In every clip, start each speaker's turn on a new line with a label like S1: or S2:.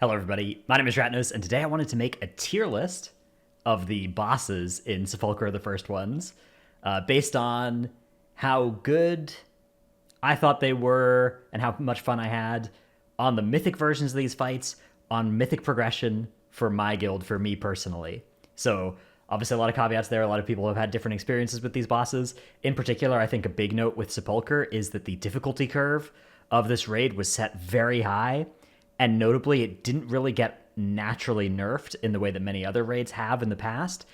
S1: Hello everybody, my name is Ratnos, and today I wanted to make a tier list of the bosses in Sepulcher, the first ones, based on how good I thought they were and how much fun I had on the Mythic versions of these fights, on Mythic progression for my guild, for me personally. So obviously a lot of caveats there, a lot of people have had different experiences with these bosses. In particular, I think a big note with Sepulcher is that the difficulty curve of this raid was set very high, and notably, it didn't really get naturally nerfed in the way that many other raids have in the past.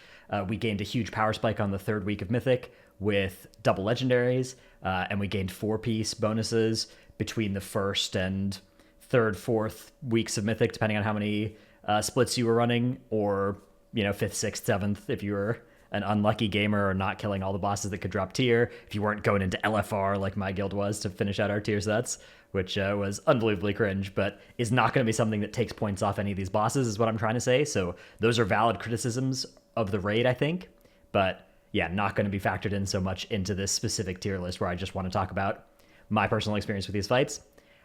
S1: We gained a huge power spike on the third week of Mythic with double legendaries, and we gained 4-piece bonuses between the first and third, fourth weeks of Mythic, depending on how many splits you were running, or fifth, sixth, seventh if you were an unlucky gamer or not killing all the bosses that could drop tier, if you weren't going into LFR like my guild was to finish out our tier sets, which was unbelievably cringe, but is not going to be something that takes points off any of these bosses, is what I'm trying to say. So those are valid criticisms of the raid, I think, but yeah, not going to be factored in so much into this specific tier list where I just want to talk about my personal experience with these fights.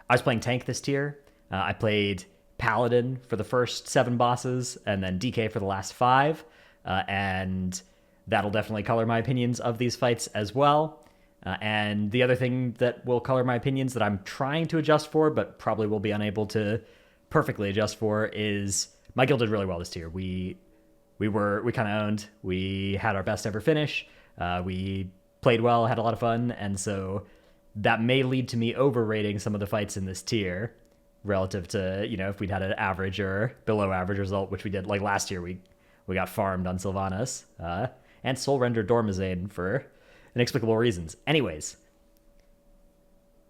S1: I was playing tank this tier. I played Paladin for the first 7 bosses, and then DK for the last 5, and that'll definitely color my opinions of these fights as well. And the other thing that will color my opinions that I'm trying to adjust for, but probably will be unable to perfectly adjust for, is my guild did really well this tier. We kind of owned. We had our best ever finish. We played well, had a lot of fun, and so that may lead to me overrating some of the fights in this tier relative to if we'd had an average or below average result, which we did. Like last year, we got farmed on Sylvanas and soul rendered Dormazane for inexplicable reasons. Anyways,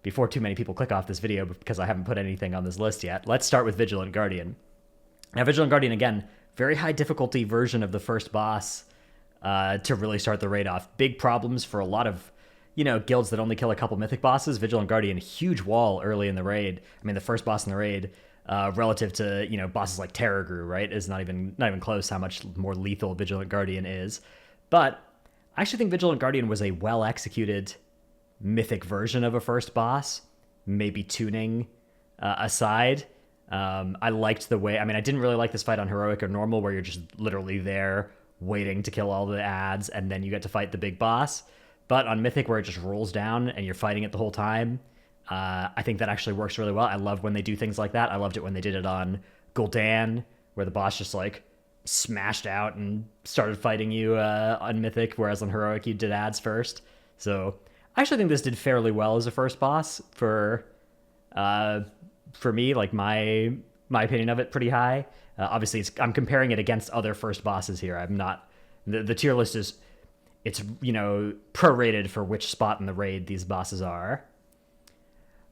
S1: before too many people click off this video because I haven't put anything on this list yet, let's start with Vigilant Guardian. Now, Vigilant Guardian, again, very high difficulty version of the first boss to really start the raid off. Big problems for a lot of, guilds that only kill a couple Mythic bosses. Vigilant Guardian, huge wall early in the raid. I mean, the first boss in the raid, relative to, bosses like Terragru, right, is not even close how much more lethal Vigilant Guardian is. But I actually think Vigilant Guardian was a well-executed Mythic version of a first boss, maybe tuning aside. I liked the way... I didn't really like this fight on Heroic or Normal, where you're just literally there waiting to kill all the ads, and then you get to fight the big boss. But on Mythic, where it just rolls down and you're fighting it the whole time, I think that actually works really well. I love when they do things like that. I loved it when they did it on Gul'dan, where the boss just, smashed out and started fighting you on Mythic, whereas on Heroic you did ads first. So I actually think this did fairly well as a first boss for me. Like my opinion of it pretty high. Obviously, I'm comparing it against other first bosses here. I'm not the tier list is prorated for which spot in the raid these bosses are.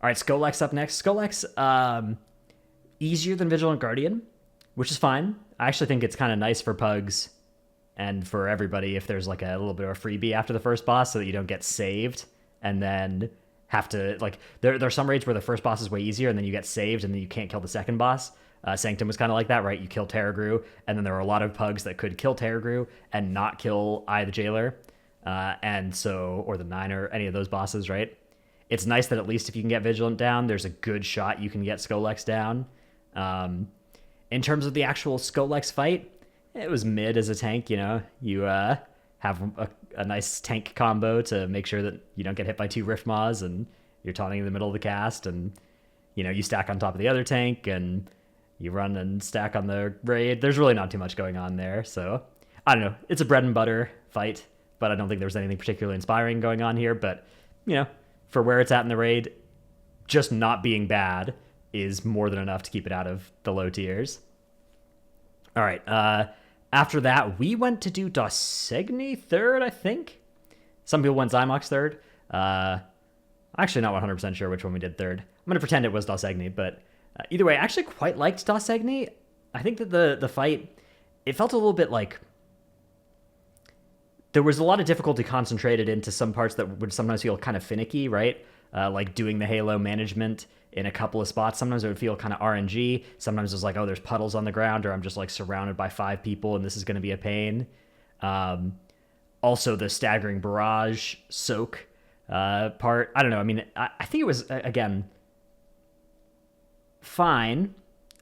S1: All right, Skolex up next. Skolex easier than Vigilant Guardian, which is fine. I actually think it's kind of nice for pugs and for everybody if there's a little bit of a freebie after the first boss so that you don't get saved and then have to, there are some raids where the first boss is way easier and then you get saved and then you can't kill the second boss. Sanctum was kind of like that, right? You kill Terragru, and then there were a lot of pugs that could kill Terragru and not kill Eye the Jailer, or the Nine, or any of those bosses, right? It's nice that at least if you can get Vigilant down, there's a good shot you can get Skolex down. In terms of the actual Skolex fight, it was mid as a tank, You have a nice tank combo to make sure that you don't get hit by 2 Rift Maws, and you're taunting in the middle of the cast, and, you stack on top of the other tank, and you run and stack on the raid. There's really not too much going on there, so I don't know. It's a bread and butter fight, but I don't think there's anything particularly inspiring going on here, but, for where it's at in the raid, just not being bad is more than enough to keep it out of the low tiers. All right, after that, we went to do Dosegni third, I think. Some people went Zymox third. Actually not 100% sure which one we did third. I'm going to pretend it was Dosegni, but either way, I actually quite liked Dosegni. I think that the fight, it felt a little bit like... There was a lot of difficulty concentrated into some parts that would sometimes feel kind of finicky, right? Like doing the Halo management in a couple of spots. Sometimes it would feel kind of RNG. Sometimes it's like, oh, there's puddles on the ground, or I'm just surrounded by 5 people and this is going to be a pain. Also, the staggering barrage soak part. I don't know. I think it was, again, fine.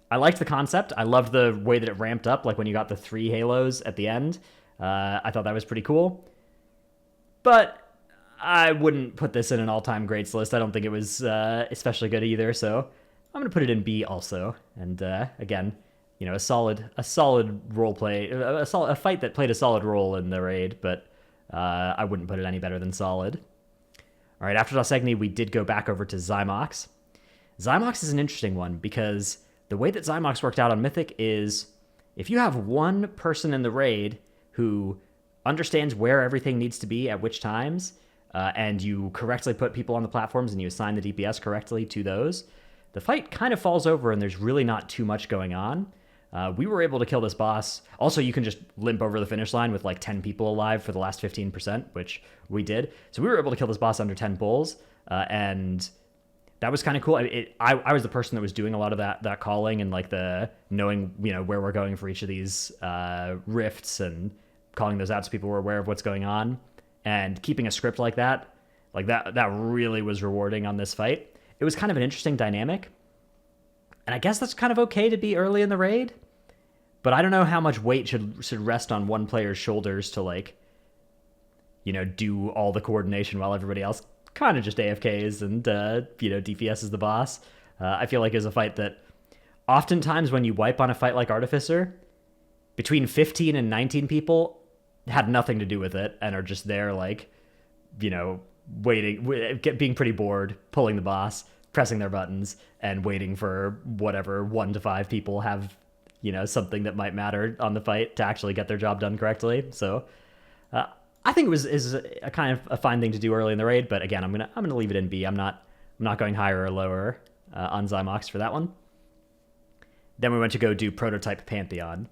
S1: I liked the concept. I loved the way that it ramped up, like when you got the 3 halos at the end. I thought that was pretty cool. But I wouldn't put this in an all-time greats list. I don't think it was especially good either, so I'm going to put it in B also. And again, a solid role play, a fight that played a solid role in the raid, but I wouldn't put it any better than solid. All right, after Dosegni, we did go back over to Zymox. Zymox is an interesting one because the way that Zymox worked out on Mythic is if you have one person in the raid who understands where everything needs to be at which times, and you correctly put people on the platforms and you assign the DPS correctly to those, the fight kind of falls over and there's really not too much going on. We were able to kill this boss. Also, you can just limp over the finish line with like 10 people alive for the last 15%, which we did. So we were able to kill this boss under 10 pulls, and that was kind of cool. I was the person that was doing a lot of that calling and like the knowing where we're going for each of these rifts and calling those out so people were aware of what's going on. And keeping a script like that really was rewarding on this fight. It was kind of an interesting dynamic. And I guess that's kind of okay to be early in the raid. But I don't know how much weight should rest on one player's shoulders to do all the coordination while everybody else kind of just AFKs and DPS is the boss. I feel like it's a fight that oftentimes when you wipe on a fight like Artificer, between 15 and 19 people had nothing to do with it and are just there waiting, being pretty bored, pulling the boss, pressing their buttons, and waiting for whatever 1 to 5 people have, something that might matter on the fight to actually get their job done correctly. So I think is a kind of a fine thing to do early in the raid, but again, I'm gonna leave it in B. I'm not going higher or lower on Zymox for that one. Then we went to go do Prototype Pantheon.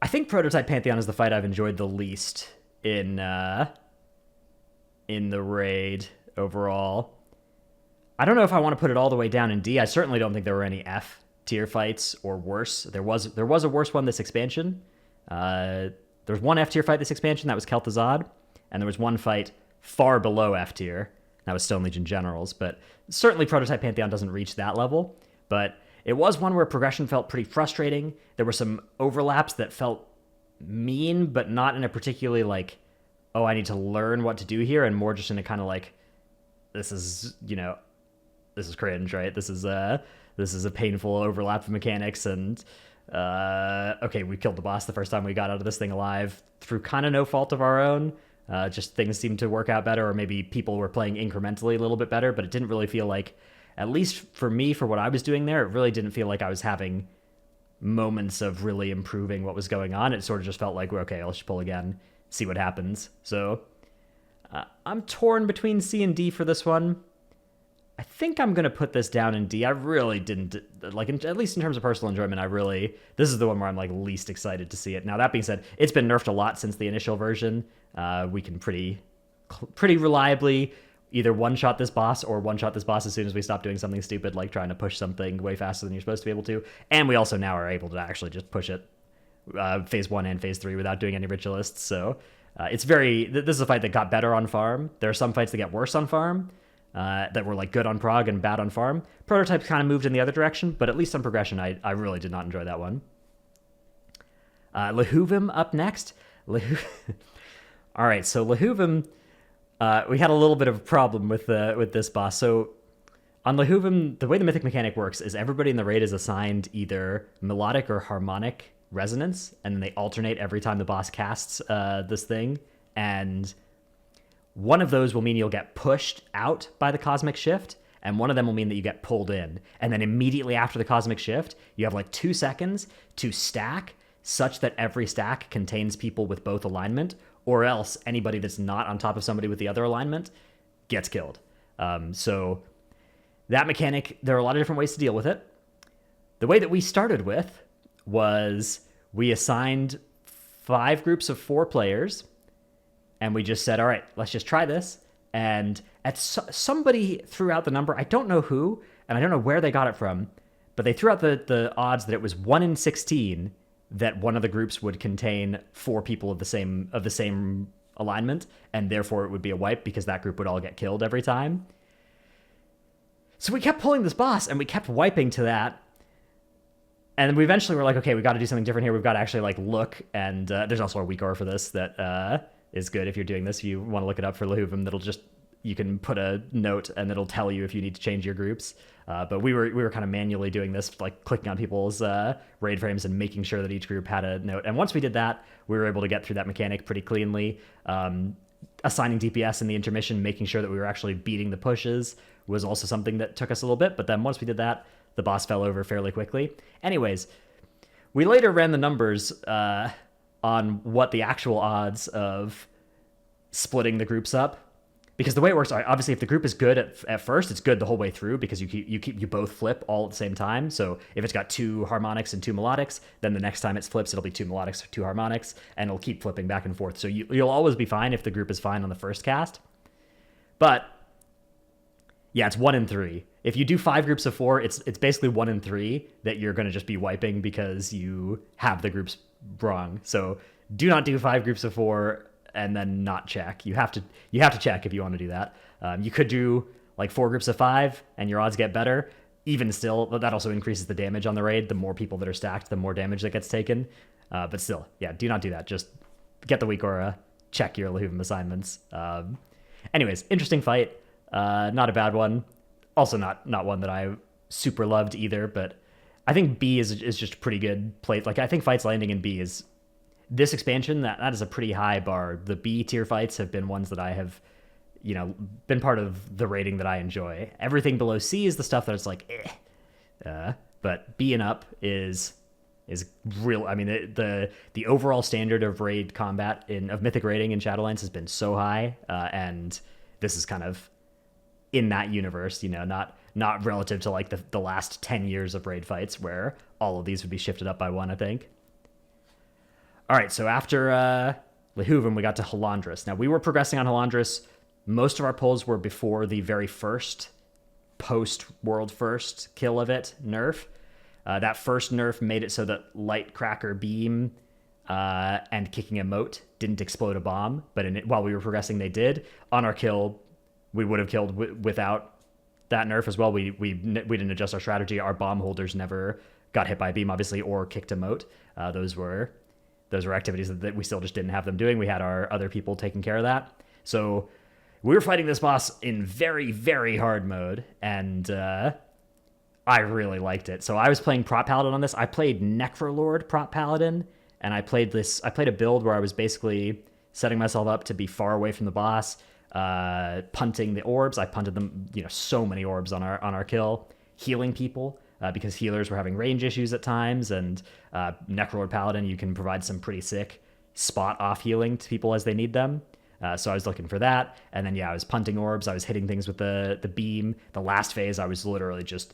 S1: I think Prototype Pantheon is the fight I've enjoyed the least in the raid overall. I don't know if I want to put it all the way down in D. I certainly don't think there were any F tier fights or worse. There was a worse one this expansion. There was one F tier fight this expansion, that was Kel'Thuzad, and there was one fight far below F tier, that was Stone Legion Generals, but certainly Prototype Pantheon doesn't reach that level, but it was one where progression felt pretty frustrating. There were some overlaps that felt mean, but not in a particularly I need to learn what to do here, and more just in a kind of this is cringe, right? This is a painful overlap of mechanics, and okay, we killed the boss the first time we got out of this thing alive through kind of no fault of our own. Just things seemed to work out better, or maybe people were playing incrementally a little bit better, but it didn't really feel like, at least for me, for what I was doing there, it really didn't feel like I was having moments of really improving what was going on. It sort of just felt like, okay, let's just pull again, see what happens. So I'm torn between C and D for this one. I think I'm going to put this down in D. I really didn't, at least in terms of personal enjoyment, this is the one where I'm least excited to see it. Now, that being said, it's been nerfed a lot since the initial version. We can pretty reliably either one-shot this boss or one-shot this boss as soon as we stop doing something stupid, like trying to push something way faster than you're supposed to be able to. And we also now are able to actually just push it phase 1 and phase 3 without doing any ritualists. So this is a fight that got better on farm. There are some fights that get worse on farm, that were good on prog and bad on farm. Prototype kind of moved in the other direction, but at least on progression, I really did not enjoy that one. Lahuvum up next. All right, so Lahuvum, we had a little bit of a problem with this boss. So on Lahuvum, the way the Mythic mechanic works is everybody in the raid is assigned either melodic or harmonic resonance, and then they alternate every time the boss casts this thing, and one of those will mean you'll get pushed out by the cosmic shift, and one of them will mean that you get pulled in. And then immediately after the cosmic shift, you have 2 seconds to stack such that every stack contains people with both alignment, or else anybody that's not on top of somebody with the other alignment gets killed. So that mechanic, there are a lot of different ways to deal with it. The way that we started with was we assigned 5 groups of 4 players, and we just said, all right, let's just try this. And somebody threw out the number. I don't know who, and I don't know where they got it from, but they threw out the odds that it was 1 in 16 that one of the groups would contain 4 people of the same alignment, and therefore it would be a wipe because that group would all get killed every time. So we kept pulling this boss, and we kept wiping to that. And we eventually were like, okay, we got to do something different here. We've got to actually like look, and there's also a weak aura for this that is good if you're doing this. If you want to look it up for Lahuvum, that'll just, you can put a note and it'll tell you if you need to change your groups. But we were kind of manually doing this, like clicking on people's raid frames and making sure that each group had a note. And once we did that, we were able to get through that mechanic pretty cleanly. Assigning DPS in the intermission, making sure that we were actually beating the pushes was also something that took us a little bit. But then once we did that, the boss fell over fairly quickly. Anyways, we later ran the numbers on what the actual odds of splitting the groups up. Because the way it works, obviously, if the group is good at first, it's good the whole way through because you both flip all at the same time. So if it's got 2 harmonics and 2 melodics, then the next time it flips, it'll be 2 melodics, 2 harmonics, and it'll keep flipping back and forth. So you'll always be fine if the group is fine on the first cast. But yeah, it's 1 in 3. If you do 5 groups of 4, it's basically 1 in 3 that you're going to just be wiping because you have the groups wrong. So do not do 5 groups of 4 and then not check. You have to check if you want to do that. You could do like 4 groups of 5 and your odds get better. Even still, that also increases the damage on the raid. The more people that are stacked, the more damage that gets taken. But still, yeah, do not do that. Just get the weak aura, check your Lahuvum assignments. Anyways, interesting fight. Not a bad one. Also not one that I super loved either, but I think B is just pretty good play. Like, I think fights landing in B is, this expansion, that is a pretty high bar. The B tier fights have been ones that I have, been part of the rating that I enjoy. Everything below C is the stuff that it's like, but B and up is real. I mean, the overall standard of raid combat of Mythic raiding in Shadowlands has been so high, and this is kind of in that universe, not relative to like the last 10 years of raid fights where all of these would be shifted up by 1, I think. All right, so after Lahuvum, we got to Halandris. Now, we were progressing on Halandris. Most of our pulls were before the very first post-World First kill of it nerf. That first nerf made it so that Light Cracker Beam and Kicking a Moat didn't explode a bomb, but while we were progressing, they did. On our kill, we would have killed without that nerf as well. We didn't adjust our strategy. Our bomb holders never got hit by a beam, obviously, or kicked a moat. Those were activities that we still just didn't have them doing. We had our other people taking care of that. So we were fighting this boss in very, very hard mode, and I really liked it. So I was playing Prop Paladin on this. I played Necrolord Prop Paladin, and I played a build where I was basically setting myself up to be far away from the boss, punting the orbs. I punted them, so many orbs on our kill, healing people. Because healers were having range issues at times, and Necrolord Paladin, you can provide some pretty sick spot-off healing to people as they need them. So I was looking for that, and then, I was punting orbs, I was hitting things with the beam. The last phase, I was literally just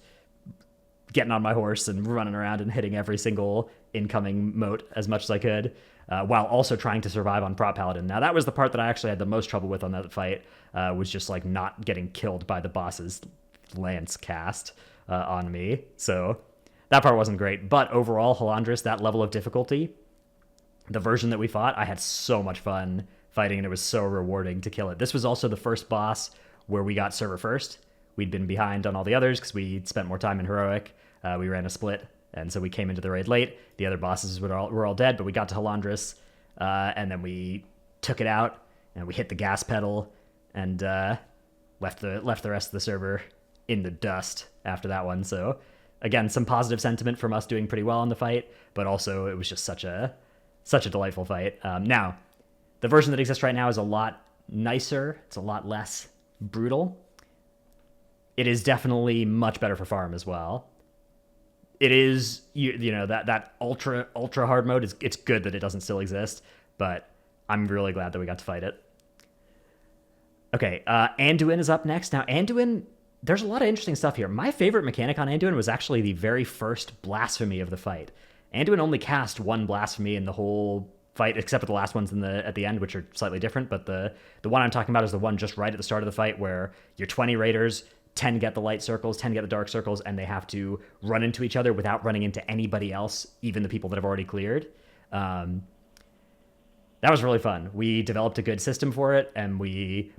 S1: getting on my horse and running around and hitting every single incoming moat as much as I could, while also trying to survive on Prop Paladin. Now, that was the part that I actually had the most trouble with on that fight, was just, like, not getting killed by the boss's lance cast on me. So that part wasn't great. But overall, Halandris, that level of difficulty, the version that we fought, I had so much fun fighting, and it was so rewarding to kill it. This was also the first boss where we got server first. We'd been behind on all the others because we spent more time in Heroic. We ran a split, and so we came into the raid late. The other bosses were all dead, but we got to Halandris, and then we took it out, and we hit the gas pedal, and left the rest of the server in the dust after that one. So again, some positive sentiment from us doing pretty well in the fight, but also it was just such a delightful fight. Now, the version that exists right now is a lot nicer. It's a lot less brutal. It is definitely much better for farm as well. It is, that ultra hard mode, it's good that it doesn't still exist, but I'm really glad that we got to fight it. Okay, Anduin is up next. Now, Anduin, there's a lot of interesting stuff here. My favorite mechanic on Anduin was actually the very first blasphemy of the fight. Anduin only cast 1 blasphemy in the whole fight, except for the last ones at the end, which are slightly different. But the one I'm talking about is the one just right at the start of the fight where your 20 raiders, 10 get the light circles, 10 get the dark circles, and they have to run into each other without running into anybody else, even the people that have already cleared. That was really fun. We developed a good system for it,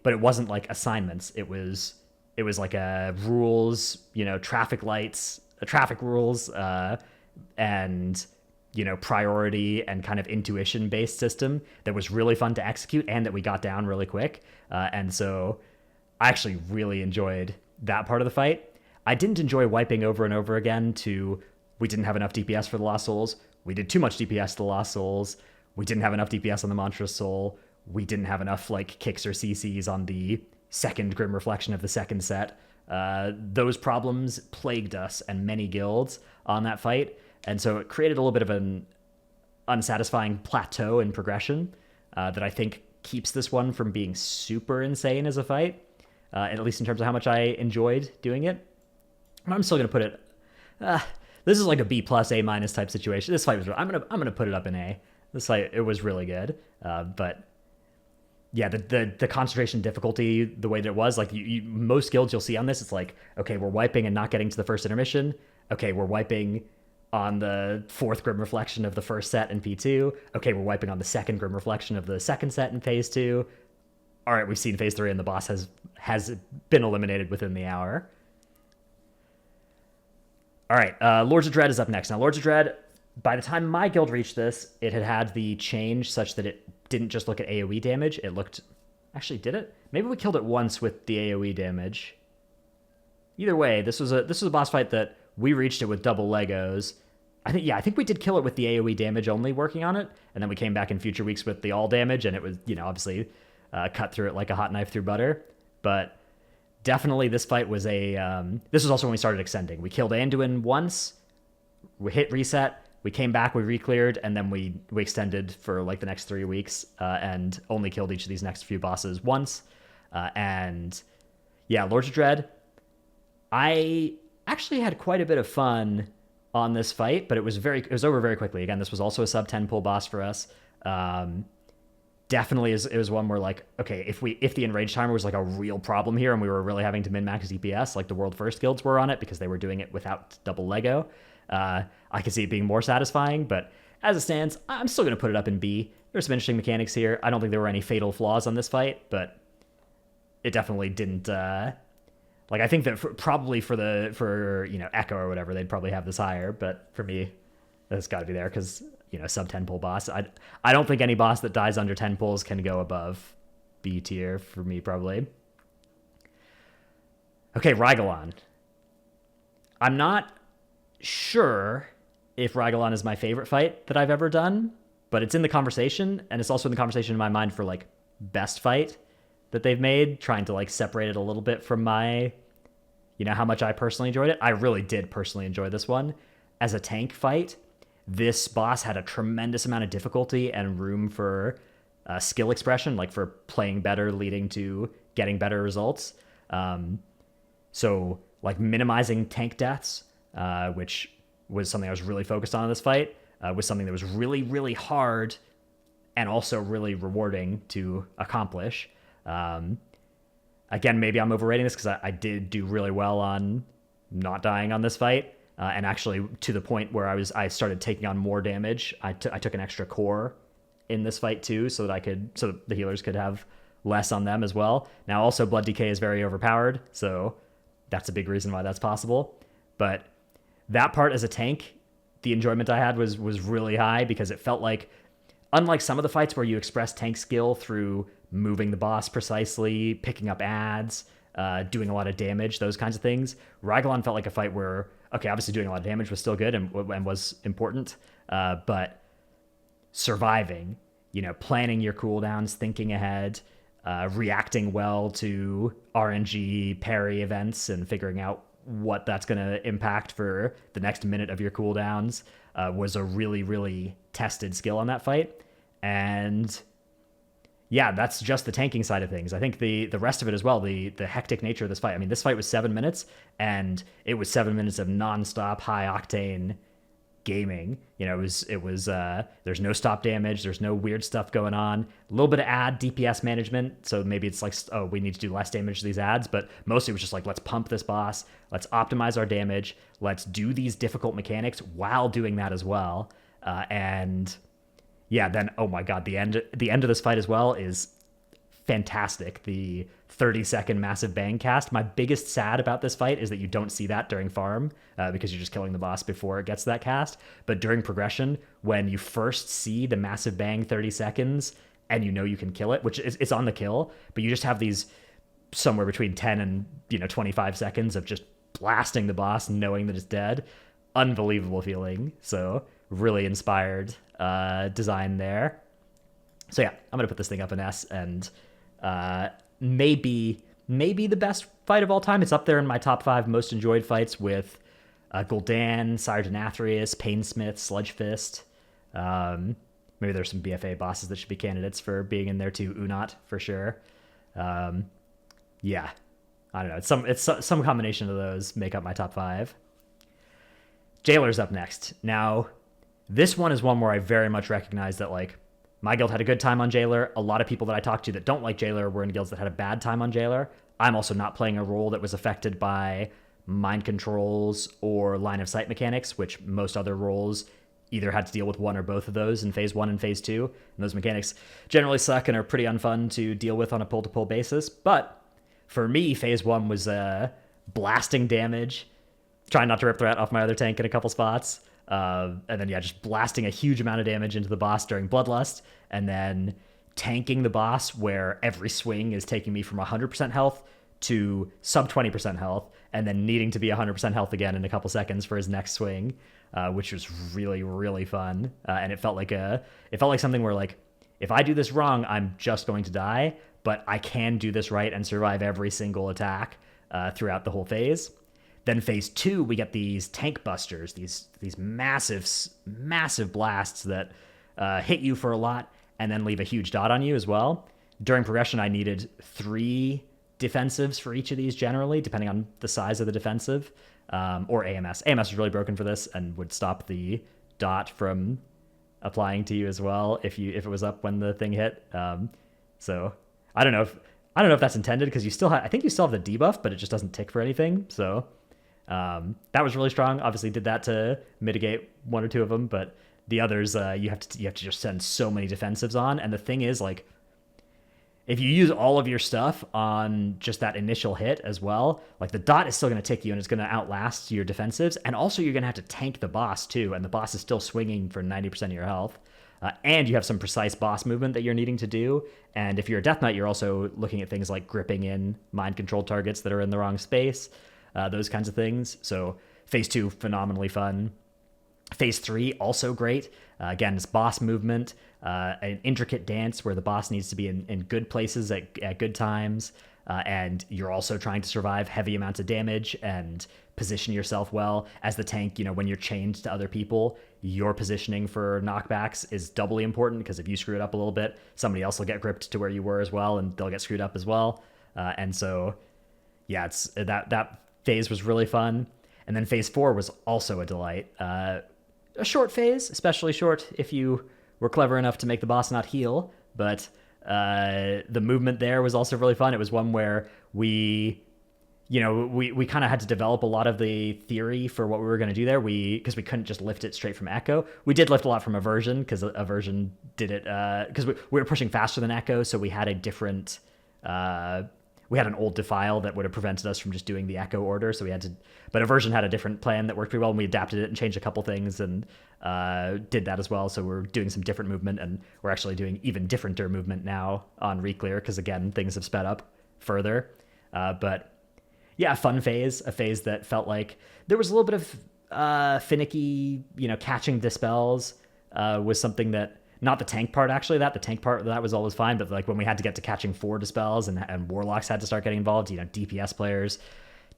S1: but it wasn't like assignments. It was like rules, traffic lights, traffic rules, and priority and kind of intuition based system that was really fun to execute and that we got down really quick. And so I actually really enjoyed that part of the fight. I didn't enjoy wiping over and over again to we didn't have enough DPS for the Lost Souls. We did too much DPS to the Lost Souls. We didn't have enough DPS on the Monstrous Soul. We didn't have enough kicks or CCs on the second Grim Reflection of the second set. Those problems plagued us and many guilds on that fight. And so it created a little bit of an unsatisfying plateau in progression that I think keeps this one from being super insane as a fight, at least in terms of how much I enjoyed doing it. I'm still going to put it... this is like a B plus, A minus type situation. This fight was... I'm gonna put it up in A. This fight, it was really good. But yeah, the concentration difficulty, the way that it was, most guilds you'll see on this, it's like, okay, we're wiping and not getting to the first intermission. Okay, we're wiping on the fourth Grim Reflection of the first set in P2. Okay, we're wiping on the second Grim Reflection of the second set in Phase 2. All right, we've seen Phase 3 and the boss has been eliminated within the hour. All right, Lords of Dread is up next. Now, Lords of Dread, by the time my guild reached this, it had the change such that it didn't just look at AoE damage. It looked... Actually, did it? Maybe we killed it once with the AoE damage. Either way, this was a boss fight that we reached it with double Legos. I think we did kill it with the AoE damage only working on it, and then we came back in future weeks with the all damage, and it was, obviously cut through it like a hot knife through butter. But definitely this fight was this was also when we started extending. We killed Anduin once, we hit reset, we came back, we re-cleared, and then we extended for the next 3 weeks and only killed each of these next few bosses once. And yeah, Lords of Dread, I actually had quite a bit of fun on this fight, but it was over very quickly. Again, this was also a sub 10 pull boss for us. Definitely it was one where okay, if the enrage timer was a real problem here and we were really having to min-max DPS like the world first guilds were on it because they were doing it without double Lego, I could see it being more satisfying. But as it stands, I'm still going to put it up in B. There's some interesting mechanics here. I don't think there were any fatal flaws on this fight, but it definitely didn't... I think that probably for Echo or whatever, they'd probably have this higher, but for me, that's got to be there because, sub 10 pull boss. I don't think any boss that dies under 10 pulls can go above B tier for me, probably. Okay, Rygalon. I'm not sure if Rygalon is my favorite fight that I've ever done, but it's in the conversation, and it's also in the conversation in my mind for best fight that they've made, trying to separate it a little bit from my, how much I personally enjoyed it. I really did personally enjoy this one. As a tank fight, this boss had a tremendous amount of difficulty and room for skill expression, for playing better, leading to getting better results. So minimizing tank deaths, which was something I was really focused on in this fight, was something that was really, really hard and also really rewarding to accomplish. Again, maybe I'm overrating this because I did do really well on not dying on this fight, and actually to the point where I started taking on more damage. I took an extra core in this fight too, so that the healers could have less on them as well. Now also Blood Decay is very overpowered, so that's a big reason why that's possible. But that part as a tank, the enjoyment I had was really high because it felt like, unlike some of the fights where you express tank skill through moving the boss precisely, picking up ads, doing a lot of damage, those kinds of things, Ragalon felt like a fight where, okay, obviously doing a lot of damage was still good and was important, but surviving, planning your cooldowns, thinking ahead, reacting well to RNG parry events and figuring out what that's going to impact for the next minute of your cooldowns was a really, really tested skill on that fight. And yeah, that's just the tanking side of things. I think the rest of it as well, the hectic nature of this fight. I mean, this fight was 7 minutes, and it was 7 minutes of nonstop high octane gaming. It was there's no stop damage, there's no weird stuff going on. A little bit of ad DPS management, so maybe it's we need to do less damage to these ads, but mostly it was just let's pump this boss, let's optimize our damage, let's do these difficult mechanics while doing that as well. And yeah, then oh my god, the end of this fight as well is fantastic. The 30-second massive bang cast. My biggest sad about this fight is that you don't see that during farm because you're just killing the boss before it gets that cast. But during progression, when you first see the massive bang 30 seconds and you know you can kill it, which is it's on the kill, but you just have these somewhere between 10 and 25 seconds of just blasting the boss knowing that it's dead. Unbelievable feeling. So really inspired design there. So yeah, I'm gonna put this thing up in S, and maybe the best fight of all time. It's up there in my top 5 most enjoyed fights with Gul'dan, Sire Denathrius, Painsmith, Sludge Fist. Maybe there's some BFA bosses that should be candidates for being in there too. Unot for sure. Yeah, I don't know. It's some combination of those make up my top 5. Jailer's up next. Now, this one is one where I very much recognize that like my guild had a good time on Jailer. A lot of people that I talked to that don't like Jailer were in guilds that had a bad time on Jailer. I'm also not playing a role that was affected by mind controls or line of sight mechanics, which most other roles either had to deal with one or both of those in phase 1 and phase 2. And those mechanics generally suck and are pretty unfun to deal with on a pull-to-pull basis. But for me, phase 1 was blasting damage, trying not to rip the rat off my other tank in a couple spots. And then, yeah, just blasting a huge amount of damage into the boss during Bloodlust, and then tanking the boss where every swing is taking me from 100% health to sub 20% health, and then needing to be 100% health again in a couple seconds for his next swing, which was really, really fun. And it felt like something where, like, if I do this wrong, I'm just going to die, but I can do this right and survive every single attack throughout the whole phase. Then phase 2, we get these tank busters, these massive blasts that hit you for a lot and then leave a huge dot on you as well. During progression, I needed 3 defensives for each of these generally, depending on the size of the defensive, or AMS. AMS was really broken for this and would stop the dot from applying to you as well if it was up when the thing hit. So I don't know if that's intended, because I think you still have the debuff, but it just doesn't tick for anything. So that was really strong. Obviously did that to mitigate 1 or 2 of them, but the others you have to just send so many defensives on. And the thing is, like, if you use all of your stuff on just that initial hit as well, like, the dot is still going to tick you and it's going to outlast your defensives. And also you're going to have to tank the boss too, and the boss is still swinging for 90% of your health. And you have some precise boss movement that you're needing to do. And if you're a Death Knight, you're also looking at things like gripping in mind-controlled targets that are in the wrong space. Those kinds of things. So phase 2, phenomenally fun. Phase 3, also great. Again, it's boss movement, an intricate dance where the boss needs to be in good places at good times. And you're also trying to survive heavy amounts of damage and position yourself well. As the tank, when you're chained to other people, your positioning for knockbacks is doubly important, because if you screw it up a little bit, somebody else will get gripped to where you were as well, and they'll get screwed up as well. And so, yeah, it's that phase was really fun. And then phase 4 was also a delight. A short phase, especially short if you were clever enough to make the boss not heal, but the movement there was also really fun. It was one where we kind of had to develop a lot of the theory for what we were going to do there. Because we couldn't just lift it straight from Echo. We did lift a lot from Aversion, because Aversion did it because we were pushing faster than Echo, so we had a different we had an old defile that would have prevented us from just doing the Echo order, so we had to. But Aversion had a different plan that worked pretty well, and we adapted it and changed a couple things and did that as well. So we're doing some different movement, and we're actually doing even differenter movement now on Reclear, because again, things have sped up further. But yeah, fun phase, a phase that felt like there was a little bit of finicky, catching dispels was something that. Not the tank part, actually. The tank part, that was always fine. But like when we had to get to catching 4 dispels and warlocks had to start getting involved, DPS players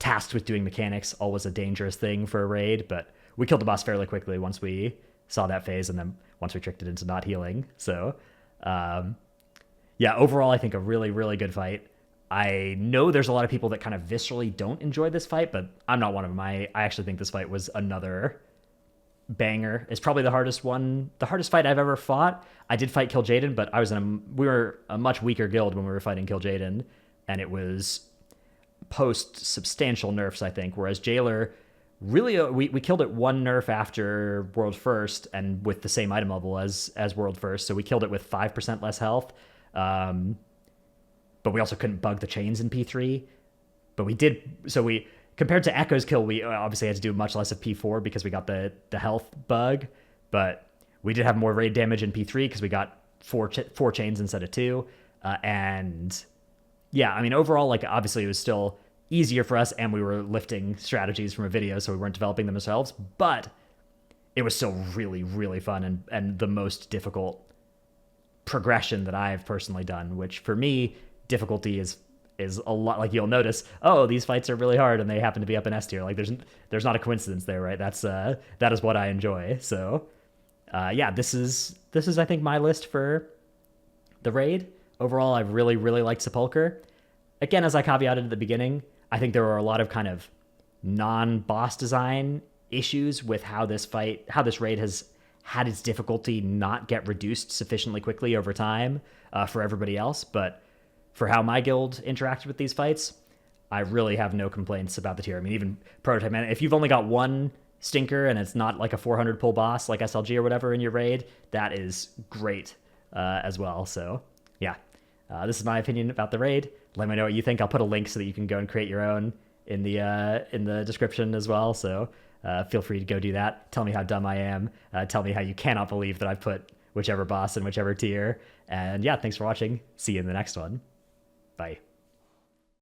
S1: tasked with doing mechanics, always a dangerous thing for a raid. But we killed the boss fairly quickly once we saw that phase, and then once we tricked it into not healing. So, yeah, overall, I think a really, really good fight. I know there's a lot of people that kind of viscerally don't enjoy this fight, but I'm not one of them. I actually think this fight was another banger. It's probably the hardest fight I've ever fought. I did fight Kil'jaeden, but we were a much weaker guild when we were fighting Kil'jaeden, and it was post substantial nerfs, I think, whereas Jailer really we killed it 1 nerf after World First, and with the same item level as World First, so we killed it with 5% less health. but we also couldn't bug the chains in P3. But we did, so we, compared to Echo's kill, we obviously had to do much less of P4 because we got the health bug, but we did have more raid damage in P3 because we got four chains instead of two. And yeah, I mean, overall, like, obviously it was still easier for us, and we were lifting strategies from a video, so we weren't developing them ourselves, but it was still really, really fun and the most difficult progression that I've personally done, which for me, difficulty is a lot. Like, you'll notice, oh, these fights are really hard and they happen to be up in S tier. Like, there's not a coincidence there, right? That is what I enjoy. So yeah, this is I think my list for the raid. Overall, I really, really liked Sepulcher. Again, as I caveated at the beginning, I think there were a lot of kind of non-boss design issues with how this raid has had its difficulty not get reduced sufficiently quickly over time for everybody else. But for how my guild interacted with these fights, I really have no complaints about the tier. I mean, even Prototype Man, if you've only got one stinker and it's not like a 400 pull boss like SLG or whatever in your raid, that is great as well. So yeah, this is my opinion about the raid. Let me know what you think. I'll put a link so that you can go and create your own in the description as well. So feel free to go do that. Tell me how dumb I am. Tell me how you cannot believe that I put whichever boss in whichever tier. And yeah, thanks for watching. See you in the next one. Bye.